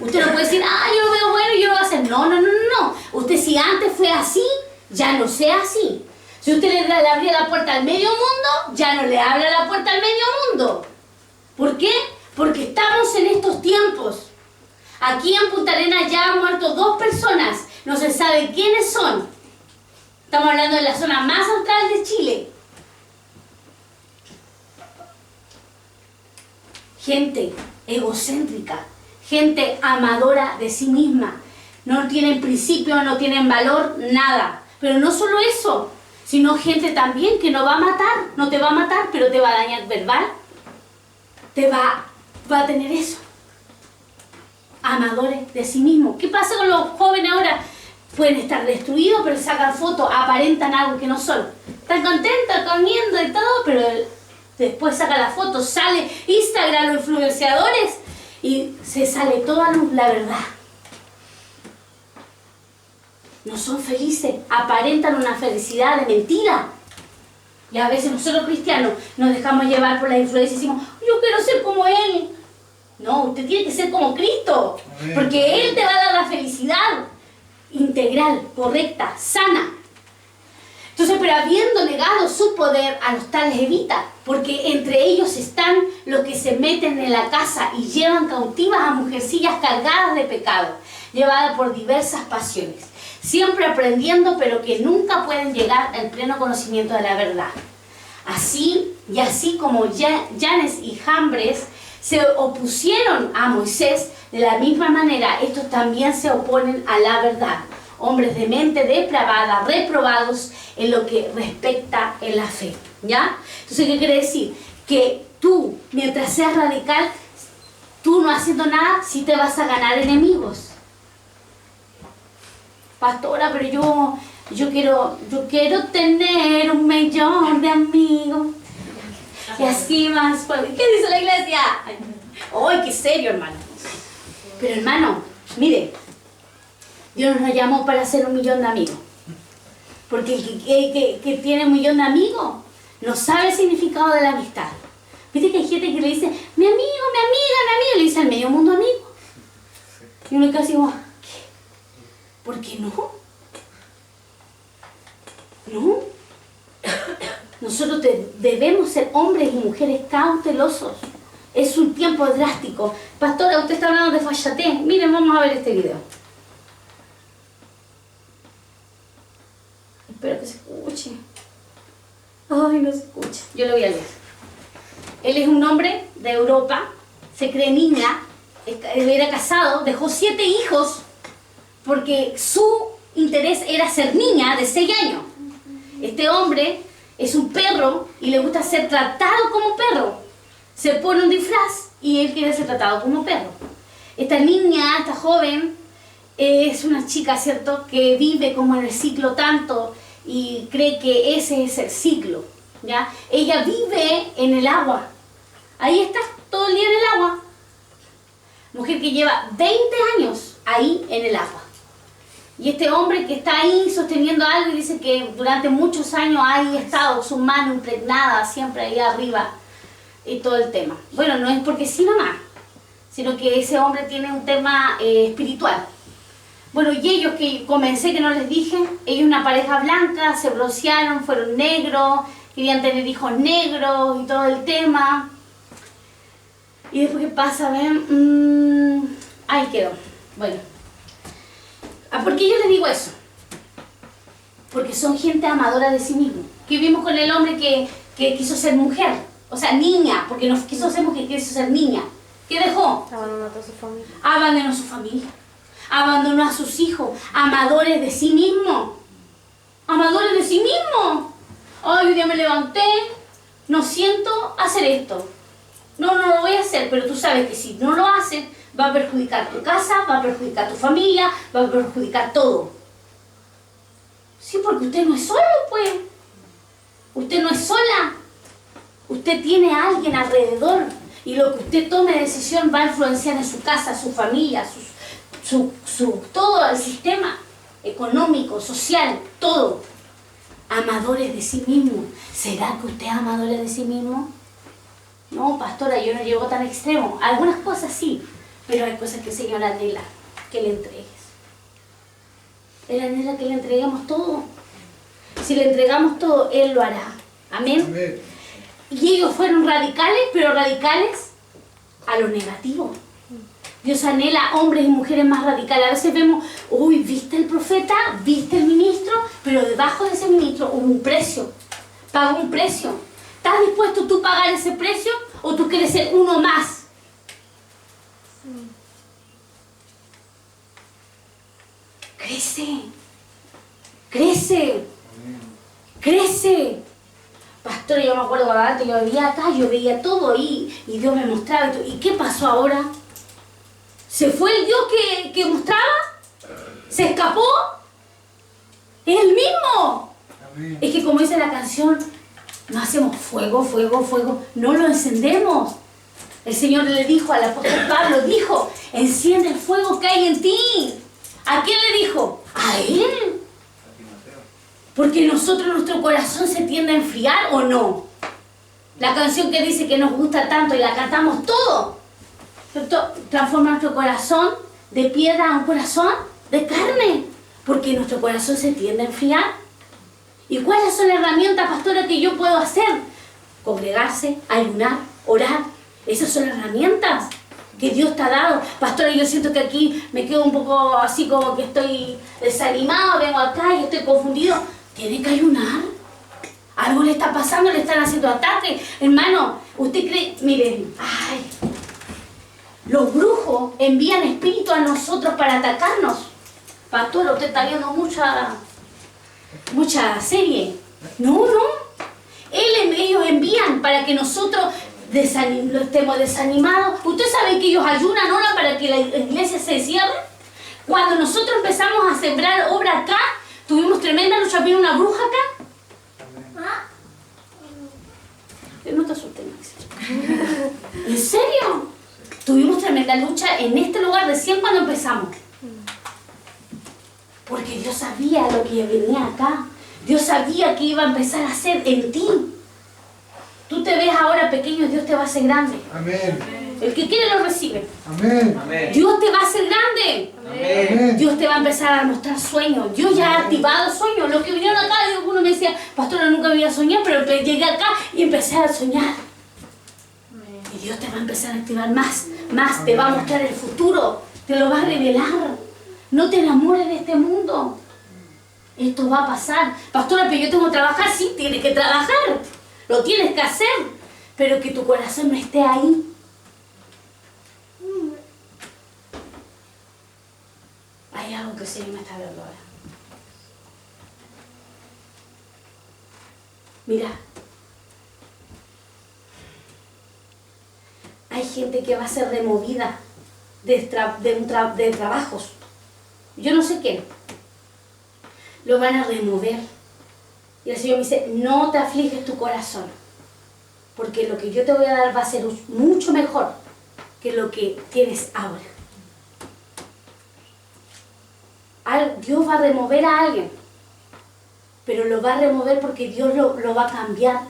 Usted no puede decir, yo lo veo bueno y yo lo voy a hacer. No. Usted, si antes fue así, ya no sea así. Si usted le abría la puerta al medio mundo, ya no le abra la puerta al medio mundo. ¿Por qué? Porque estamos en estos tiempos. Aquí en Punta Arenas ya han muerto 2 personas. No se sabe quiénes son. Estamos hablando de la zona más austral de Chile. Gente egocéntrica, gente amadora de sí misma. No tienen principio, no tienen valor, nada. Pero no solo eso, sino gente también que no va a matar. No te va a matar, pero te va a dañar verbal. Va a tener eso. Amadores de sí mismos. ¿Qué pasa con los jóvenes ahora? Pueden estar destruidos, pero sacan fotos, aparentan algo que no son. Están contentos, comiendo y todo, pero después sacan la foto, sale Instagram, los influenciadores, y se sale toda la verdad. No son felices, aparentan una felicidad de mentira. Y a veces nosotros cristianos nos dejamos llevar por la influencia y decimos, yo quiero ser como Él. No, usted tiene que ser como Cristo, porque Él te va a dar la felicidad integral, correcta, sana. Entonces, pero habiendo negado su poder, a los tales evita, porque entre ellos están los que se meten en la casa y llevan cautivas a mujercillas cargadas de pecado, llevadas por diversas pasiones, siempre aprendiendo, pero que nunca pueden llegar al pleno conocimiento de la verdad. Así como Janes y Jambres se opusieron a Moisés, de la misma manera estos también se oponen a la verdad. Hombres de mente depravada, reprobados en lo que respecta en la fe. ¿Ya? Entonces, ¿qué quiere decir? Que tú, mientras seas radical, tú no haciendo nada, sí te vas a ganar enemigos. Pastora, pero yo quiero tener 1 millón de amigos. Y así más. ¿Qué dice la iglesia? ¡Ay, qué serio, hermano! Pero hermano, mire, Dios nos llamó para hacer 1 millón de amigos. Porque el que tiene 1 millón de amigos no sabe el significado de la amistad. Viste que hay gente que le dice, mi amigo, y le dice al medio mundo amigo. Y uno casi dice, ¿qué? ¿Por qué no? ¿No? Nosotros debemos ser hombres y mujeres cautelosos. Es un tiempo drástico. Pastora, usted está hablando de fachatez. Miren, vamos a ver este video. Espero que se escuche. Ay, no se escucha. Yo lo voy a leer. Él es un hombre de Europa, se cree niña, era casado, dejó 7 hijos porque su interés era ser niña de 6 años. Este hombre es un perro y le gusta ser tratado como perro. Se pone un disfraz y él quiere ser tratado como perro. Esta niña, esta joven, es una chica, ¿cierto?, que vive como en el ciclo tanto y cree que ese es el ciclo, ¿ya? Ella vive en el agua. Ahí está, todo el día en el agua. Mujer que lleva 20 años ahí en el agua. Y este hombre que está ahí sosteniendo algo y dice que durante muchos años ha estado su mano impregnada siempre ahí arriba y todo el tema. Bueno, no es porque sí nomás, sino que ese hombre tiene un tema espiritual. Bueno, y ellos que comencé que no les dije, ellos una pareja blanca, se broncearon, fueron negros, querían tener hijos negros y todo el tema. Y después, ¿qué pasa? ¿Ven? Ahí quedó. Bueno. ¿Por qué yo les digo eso? Porque son gente amadora de sí mismo. Que vimos con el hombre que quiso ser mujer. O sea, niña, porque no quiso ser mujer, quiso ser niña. ¿Qué dejó? Abandonó a su familia. Abandonó a su familia. Abandonó a sus hijos. Amadores de sí mismo. Amadores de sí mismo. Ay, hoy día me levanté, no siento hacer esto. No lo voy a hacer, pero tú sabes que si no lo haces, va a perjudicar tu casa, va a perjudicar tu familia, va a perjudicar todo. Sí, porque usted no es solo, pues. Usted no es sola. Usted tiene a alguien alrededor. Y lo que usted tome de decisión va a influenciar en su casa, su familia, todo el sistema económico, social, todo. Amadores de sí mismos. ¿Será que usted es amador de sí mismo? No, pastora, yo no llego tan extremo. Algunas cosas sí, pero hay cosas que el Señor anhela que le entregues. Él anhela que le entreguemos todo. Si le entregamos todo, Él lo hará. Amén. Amén. Y ellos fueron radicales, pero radicales a lo negativo. Dios anhela hombres y mujeres más radicales. A veces vemos, uy, ¿viste el profeta? ¿Viste el ministro? Pero debajo de ese ministro hubo un precio. Pagó un precio. ¿Estás dispuesto tú a pagar ese precio o tú quieres ser uno más? Crece. Crece. Crece. Pastor, yo me acuerdo cuando antes yo vivía acá, yo veía todo ahí y Dios me mostraba. Y todo. ¿Y qué pasó ahora? ¿Se fue el Dios que mostraba? ¿Se escapó? ¿Es el mismo? Amén. Es que como dice la canción, no hacemos fuego, fuego, fuego, no lo encendemos. El Señor le dijo al apóstol Pablo, dijo, enciende el fuego que hay en ti. ¿A quién le dijo? A Él. Porque nuestro corazón se tiende a enfriar o no. La canción que dice que nos gusta tanto y la cantamos todo, ¿cierto? Transforma nuestro corazón de piedra a un corazón de carne. Porque nuestro corazón se tiende a enfriar. ¿Y cuáles son las herramientas, pastora, que yo puedo hacer? Congregarse, ayunar, orar. Esas son las herramientas que Dios te ha dado. Pastora, yo siento que aquí me quedo un poco así como que estoy desanimado, vengo acá y estoy confundido. Tiene que ayunar. Algo le está pasando, le están haciendo ataque. Hermano, usted cree, miren, ay, los brujos envían espíritus a nosotros para atacarnos. Pastora, usted está viendo mucha serie. No. Ellos envían para que nosotros estemos desanimados. Usted sabe que ellos ayunan ahora para que la iglesia se cierre. Cuando nosotros empezamos a sembrar obra acá, tuvimos tremenda lucha. ¿Vino una bruja acá? No te asustes, Maxi. ¿En serio? Tuvimos tremenda lucha en este lugar recién cuando empezamos. Porque Dios sabía lo que venía acá. Dios sabía que iba a empezar a hacer en ti. Tú te ves ahora pequeño, Dios te va a hacer grande. Amén. El que quiere lo recibe. Amén. Amén. Dios te va a hacer grande. Amén. Dios te va a empezar a mostrar sueños. Dios ya ha activado sueños. Los que vinieron acá, uno me decía, pastora, nunca había soñado, pero llegué acá y empecé a soñar. Y Dios te va a empezar a activar más. Te va a mostrar el futuro. Te lo va a revelar. No te enamores de este mundo. Esto va a pasar. Pastora, pero yo tengo que trabajar. Sí, tienes que trabajar. Lo tienes que hacer. Pero que tu corazón no esté ahí. Hay algo que el Señor me está hablando ahora. Mira. Hay gente que va a ser removida de trabajos. Yo no sé qué. Lo van a remover. Y el Señor me dice, no te afliges tu corazón, porque lo que yo te voy a dar va a ser mucho mejor que lo que tienes ahora. Dios va a remover a alguien, pero lo va a remover porque Dios lo va a cambiar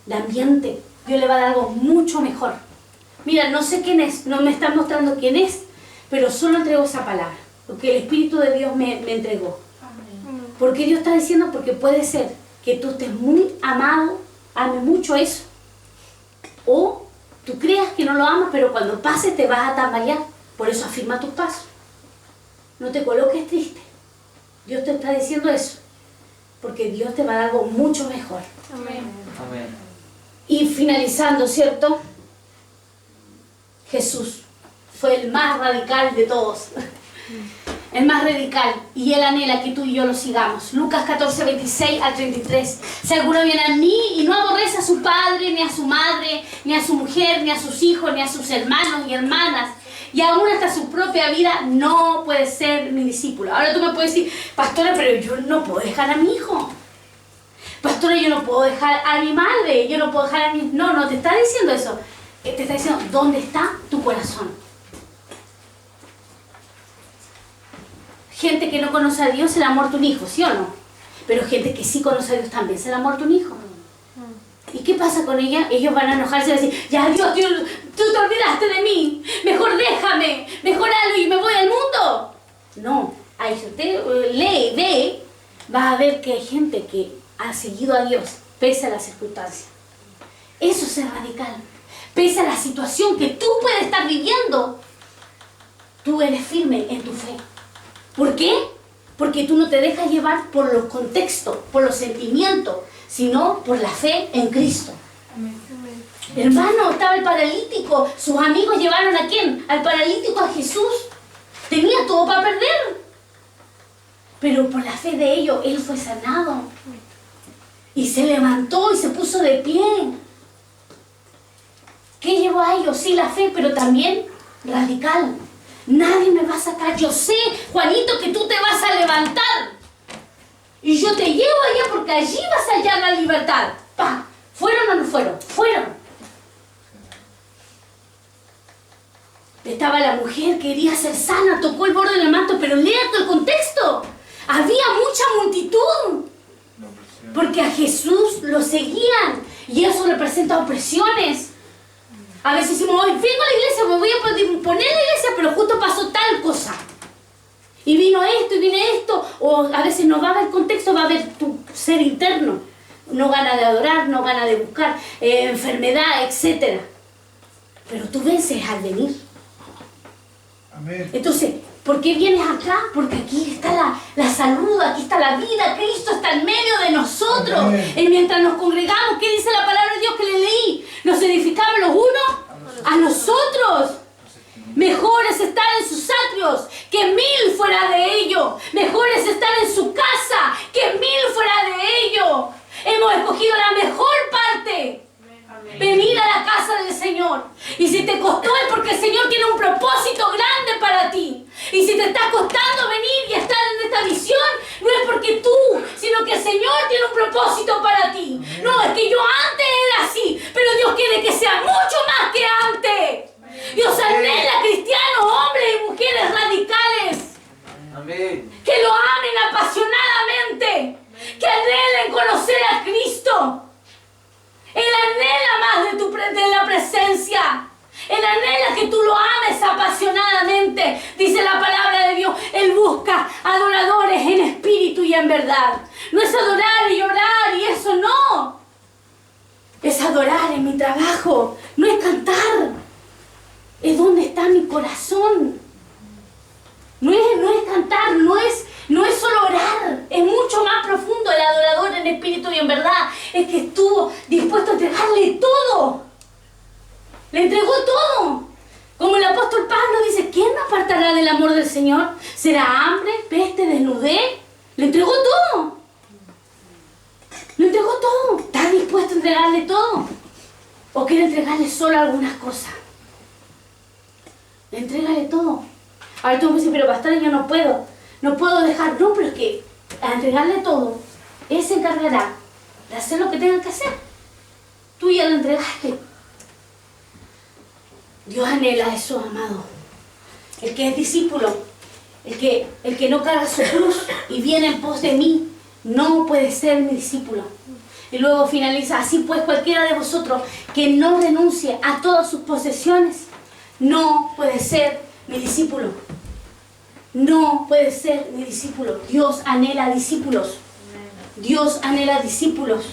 de ambiente. Dios le va a dar algo mucho mejor. Mira, no sé quién es, no me está mostrando quién es, pero solo entrego esa palabra, lo que el Espíritu de Dios me entregó. ¿Por qué Dios está diciendo? Porque puede ser que tú estés muy amado, ames mucho eso, o tú creas que no lo amas, pero cuando pase te vas a tambalear. Por eso afirma tus pasos. No te coloques triste. Dios te está diciendo eso, porque Dios te va a dar algo mucho mejor. Amén. Amén. Y finalizando, ¿cierto? Jesús fue el más radical de todos. El más radical. Y Él anhela que tú y yo lo sigamos. Lucas 14, 26 al 33. Si alguno viene a mí y no aborrece a su padre, ni a su madre, ni a su mujer, ni a sus hijos, ni a sus hermanos y hermanas, y aún hasta su propia vida, no puede ser mi discípulo. Ahora tú me puedes decir, pastora, pero yo no puedo dejar a mi hijo. Pastora, yo no puedo dejar a mi madre. Yo no puedo dejar a mi... No te está diciendo eso. Te está diciendo, ¿dónde está tu corazón? Gente que no conoce a Dios se le ha muerto un hijo, ¿sí o no? Pero gente que sí conoce a Dios también se le ha muerto un hijo. ¿Y qué pasa con ella? Ellos van a enojarse y van a decir, ya Dios, tú te olvidaste de mí, mejor déjame, mejor algo y me voy al mundo. No, ahí si usted lee, ve, va a ver que hay gente que ha seguido a Dios pese a las circunstancias. Eso es ser radical. Pese a la situación que tú puedes estar viviendo, tú eres firme en tu fe. ¿Por qué? Porque tú no te dejas llevar por los contextos, por los sentimientos, sino por la fe en Cristo. Hermano, estaba el paralítico. Sus amigos llevaron ¿a quién? Al paralítico, a Jesús. Tenía todo para perder. Pero por la fe de ellos, él fue sanado. Y se levantó y se puso de pie. ¿Qué llevó a ellos? Sí, la fe, pero también radical. Nadie me va a sacar. Yo sé, Juanito, que tú te vas a levantar. Y yo te llevo allá porque allí vas a hallar la libertad. ¡Pah! ¿Fueron o no fueron? Fueron. Estaba la mujer, quería ser sana, tocó el borde del manto, pero lea todo el contexto. Había mucha multitud. Porque a Jesús lo seguían. Y eso representa opresiones. A veces decimos, hoy vengo a la iglesia, me voy a poner en la iglesia, pero justo pasó tal cosa. Y vino esto, y viene esto. O a veces no va a haber contexto, va a haber tu ser interno. No gana de adorar, no gana de buscar, enfermedad, etc. Pero tú vences al venir. Amén. Entonces, ¿por qué vienes acá? Porque aquí está la salud, aquí está la vida, Cristo está en medio de nosotros. Amén. Y mientras nos congregamos, ¿qué dice la palabra de Dios que le leí? Nos edificamos los unos a nosotros. Mejor es estar en sus atrios que 1000 fuera de ellos. Mejor es estar en su casa que 1000 fuera de ellos. Hemos escogido la mejor parte. Venir a la casa del Señor. Y si te costó es porque el Señor tiene un propósito grande para ti. Y si te está costando venir y estar en esta visión, no es porque tú, sino que el Señor tiene un propósito para ti. No, es que yo antes era así, pero Dios quiere que sea mucho más que antes. Dios anhela cristianos, hombres y mujeres radicales. Amén. Que lo amen apasionadamente. Que anhelen conocer a Cristo. Él anhela más de la presencia. Él anhela que tú lo ames apasionadamente. Dice la palabra de Dios. Él busca adoradores en espíritu y en verdad. No es adorar y orar y eso no. Es adorar en mi trabajo. No es cantar. Es donde está mi corazón. No es cantar, no es solo orar, es mucho más profundo. El adorador en espíritu y en verdad es que estuvo dispuesto a entregarle todo. Le entregó todo. Como el apóstol Pablo dice, ¿quién me apartará del amor del Señor? ¿Será hambre, peste, desnudez? Le entregó todo. Le entregó todo. ¿Está dispuesto a entregarle todo? ¿O quiere entregarle solo algunas cosas? Entrégale todo. Ahora tú me dices, pero pastora, yo no puedo dejar. No, pero es que a entregarle todo, Él se encargará de hacer lo que tenga que hacer. Tú ya lo entregaste. Dios anhela eso, amado. El que es discípulo, el que no carga su cruz y viene en pos de mí, no puede ser mi discípulo. Y luego finaliza, así pues cualquiera de vosotros que no renuncie a todas sus posesiones, no puede ser mi discípulo. No puede ser mi discípulo. Dios anhela discípulos. Dios anhela discípulos.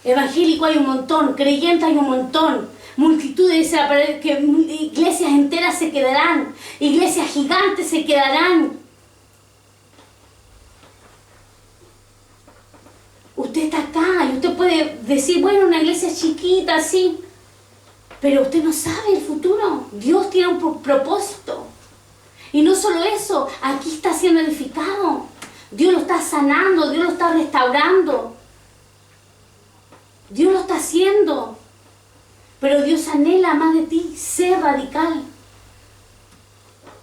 Evangélico hay un montón, creyente hay un montón. Multitudes, dice la palabra, que iglesias enteras se quedarán, iglesias gigantes se quedarán. Usted está acá y usted puede decir, bueno, una iglesia chiquita, sí, pero usted no sabe el futuro. Dios tiene un propósito. Y no solo eso, aquí está siendo edificado. Dios lo está sanando, Dios lo está restaurando. Dios lo está haciendo. Pero Dios anhela más de ti, sé radical.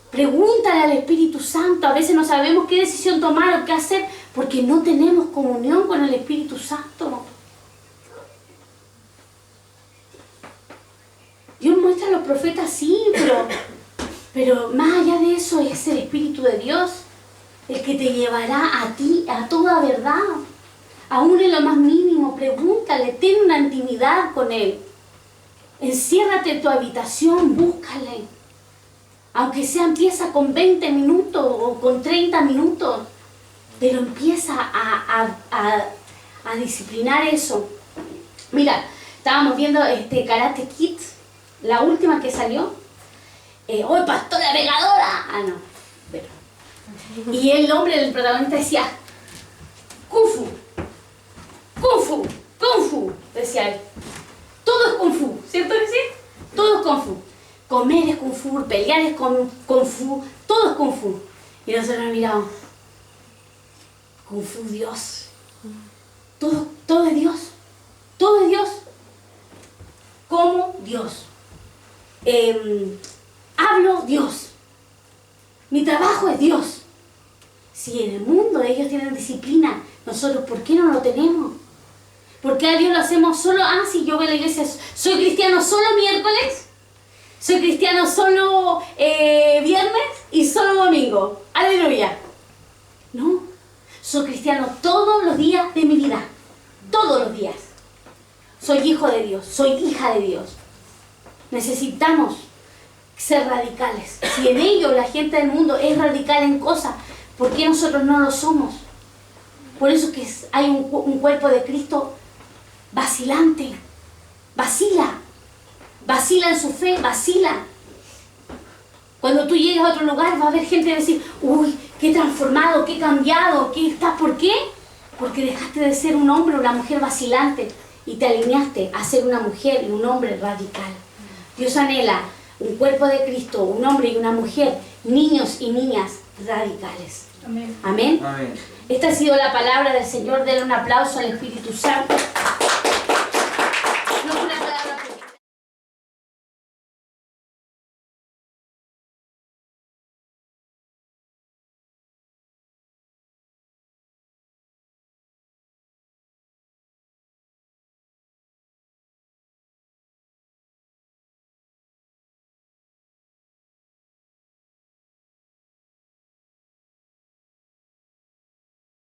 Pregúntale al Espíritu Santo. A veces no sabemos qué decisión tomar o qué hacer porque no tenemos comunión con el Espíritu Santo. Dios muestra a los profetas, sí, pero más allá de eso es el Espíritu de Dios el que te llevará a ti a toda verdad. Aún en lo más mínimo, pregúntale, ten una intimidad con Él. Enciérrate en tu habitación, búscale. Aunque sea, empieza con 20 minutos o con 30 minutos, pero empieza a disciplinar eso. Mira, estábamos viendo Karate Kid, la última que salió. ¡Oh, pastora pegadora! Ah, no. Pero. Y el hombre, el protagonista, decía, Kung Fu, Kung Fu, Kung Fu, decía él. Todo es Kung Fu, ¿cierto que sí? Todo es Kung Fu. Comer es Kung Fu, pelear es Kung Fu, todo es Kung Fu. Y nosotros miramos, Kung Fu Dios. Todo es Dios. Todo es Dios. Como Dios. Hablo Dios. Mi trabajo es Dios. Si en el mundo ellos tienen disciplina, nosotros, ¿por qué no lo tenemos? ¿Por qué a Dios lo hacemos solo? Ah, si yo voy a la iglesia, ¿soy cristiano solo miércoles? ¿Soy cristiano solo viernes y solo domingo? ¡Aleluya! No, soy cristiano todos los días de mi vida. Todos los días. Soy hijo de Dios, soy hija de Dios. Necesitamos ser radicales. Si en ello la gente del mundo es radical en cosas, ¿por qué nosotros no lo somos? Por eso que hay un cuerpo de Cristo vacilante, vacila en su fe, vacila. Cuando tú llegas a otro lugar va a haber gente que va a decir, uy, qué transformado, qué cambiado, qué estás, ¿por qué? Porque dejaste de ser un hombre o una mujer vacilante y te alineaste a ser una mujer y un hombre radical. Dios anhela un cuerpo de Cristo, un hombre y una mujer, niños y niñas radicales. Amén. Amén. Amén. Esta ha sido la palabra del Señor. Denle un aplauso al Espíritu Santo.